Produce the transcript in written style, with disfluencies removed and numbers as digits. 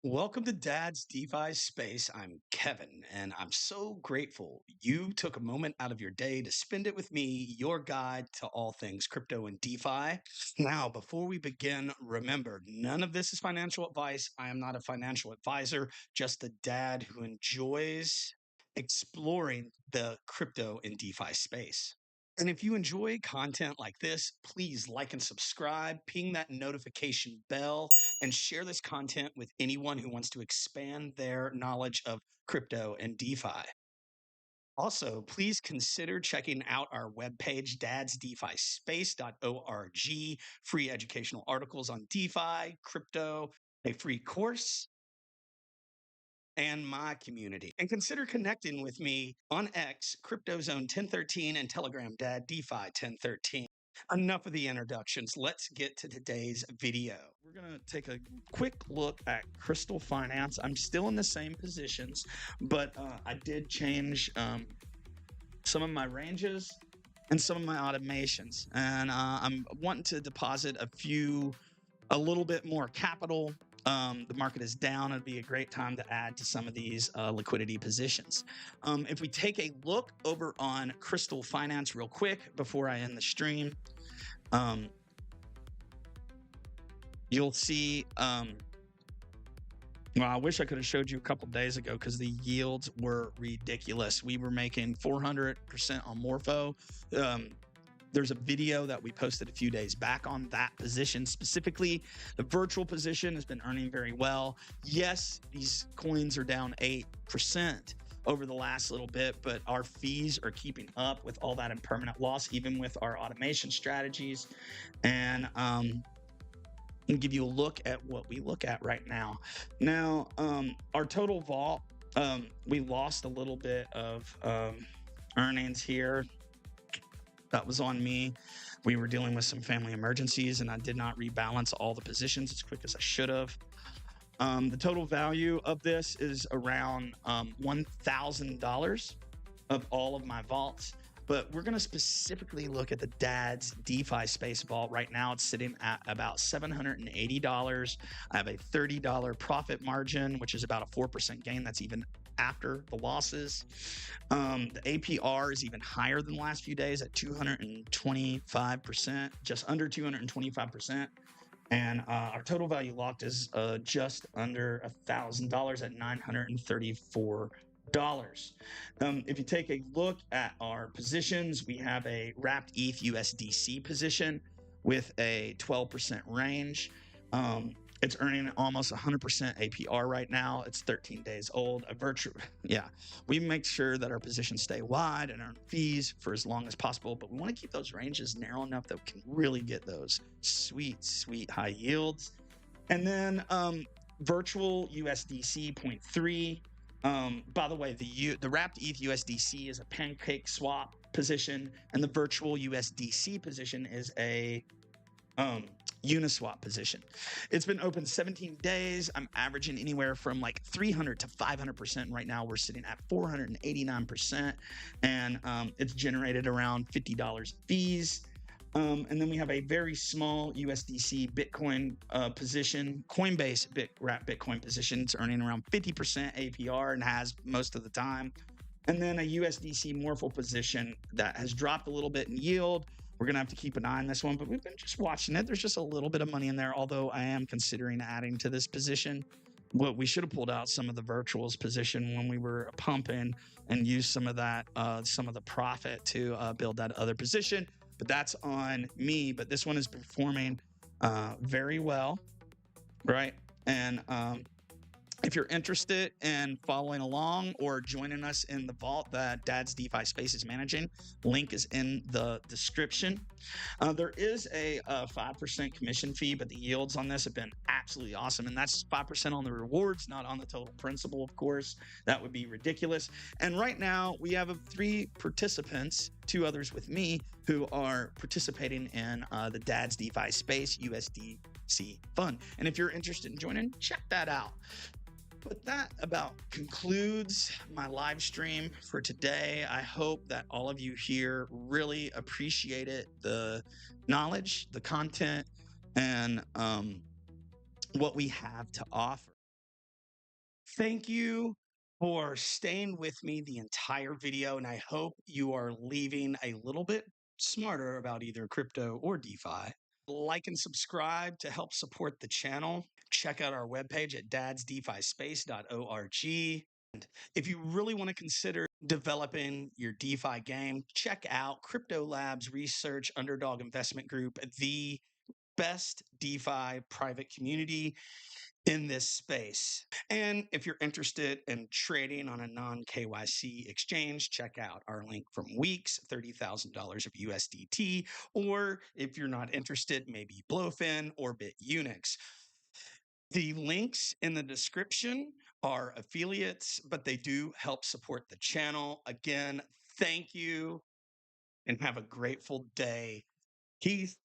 Welcome to Dad's DeFi Space. I'm Kevin, and I'm so grateful you took a moment out of your day to spend it with me, your guide to all things crypto and DeFi. Now, before we begin, remember none of this is financial advice. I am not a financial advisor, just a dad who enjoys exploring the crypto and DeFi space. And if you enjoy content like this, please like and subscribe, ping that notification bell, and share this content with anyone who wants to expand their knowledge of crypto and DeFi. Also, please consider checking out our webpage, dadsdefispace.org, free educational articles on DeFi, crypto, a free course, and my community. And consider connecting with me on X, CryptoZone 1013, and Telegram Dad DeFi 1013. Enough of the introductions. Let's get to today's video. We're going to take a quick look at Krystal Finance. I'm still in the same positions, but I did change some of my ranges and some of my automations. And I'm wanting to deposit a little bit more capital. The market is down. It'd be a great time to add to some of these liquidity positions. If we take a look over on Krystal Finance real quick before I end the stream, um, you'll see. Well, I wish I could have showed you a couple days ago because the yields were ridiculous. We were making 400% on Morpho. There's a video that we posted a few days back on that position specifically. The virtual position has been earning very well. Yes, these coins are down 8% over the last little bit, but our fees are keeping up with all that impermanent loss, even with our automation strategies. And I'll give you a look at what we look at right now. Now, our total vault, we lost a little bit of earnings here. That was on me. We were dealing with some family emergencies, and I did not rebalance all the positions as quick as I should have. The total value of this is around $1,000 of all of my vaults. But we're going to specifically look at the Dad's DeFi Space Vault. Right now, it's sitting at about $780. I have a $30 profit margin, which is about a 4% gain. That's even after the losses. The APR is even higher than the last few days at 225%, just under 225%. And our total value locked is just under $1,000 at $934. If you take a look at our positions, we have a wrapped ETH USDC position with a 12% range. It's earning almost 100% APR right now. It's 13 days old. We make sure that our positions stay wide and earn fees for as long as possible, but we want to keep those ranges narrow enough that we can really get those sweet high yields. And then virtual USDC 0.3. By the way, the wrapped ETH USDC is a pancake swap position, and the virtual USDC position is a Uniswap position. It's been open 17 days. I'm averaging anywhere from like 300 to 500%. Right now, we're sitting at 489%, and it's generated around $50 fees. And then we have a very small USDC Bitcoin position, Coinbase wrap Bitcoin position. It's earning around 50% APR and has most of the time. And then a USDC Morpho position that has dropped a little bit in yield. We're going to have to keep an eye on this one, but we've been just watching it. There's just a little bit of money in there, although I am considering adding to this position. Well, we should have pulled out some of the virtuals position when we were pumping and used some of that, some of the profit to build that other position. But that's on me. But this one is performing very well, right? And if you're interested in following along or joining us in the vault that Dad's DeFi Space is managing, link is in the description. There is a 5% commission fee, but the yields on this have been absolutely awesome. And that's 5% on the rewards, not on the total principal, of course. That would be ridiculous. And right now we have 3 participants, 2 others with me, who are participating in the Dad's DeFi Space USDC Fund. And if you're interested in joining, check that out. But that about concludes my live stream for today. I hope that all of you here really appreciated the knowledge, the content, and what we have to offer. Thank you for staying with me the entire video, and I hope you are leaving a little bit smarter about either crypto or DeFi. Like and subscribe to help support the channel. Check out our webpage at dadsdefispace.org. If you really want to consider developing your DeFi game, check out Crypto Labs Research Underdog Investment Group, the best DeFi private community in this space. And if you're interested in trading on a non KYC exchange, check out our link from Weeks, $30,000 of USDT. Or if you're not interested, maybe Blowfin or BitUnix. The links in the description are affiliates, but they do help support the channel. Again, thank you and have a grateful day. Peace.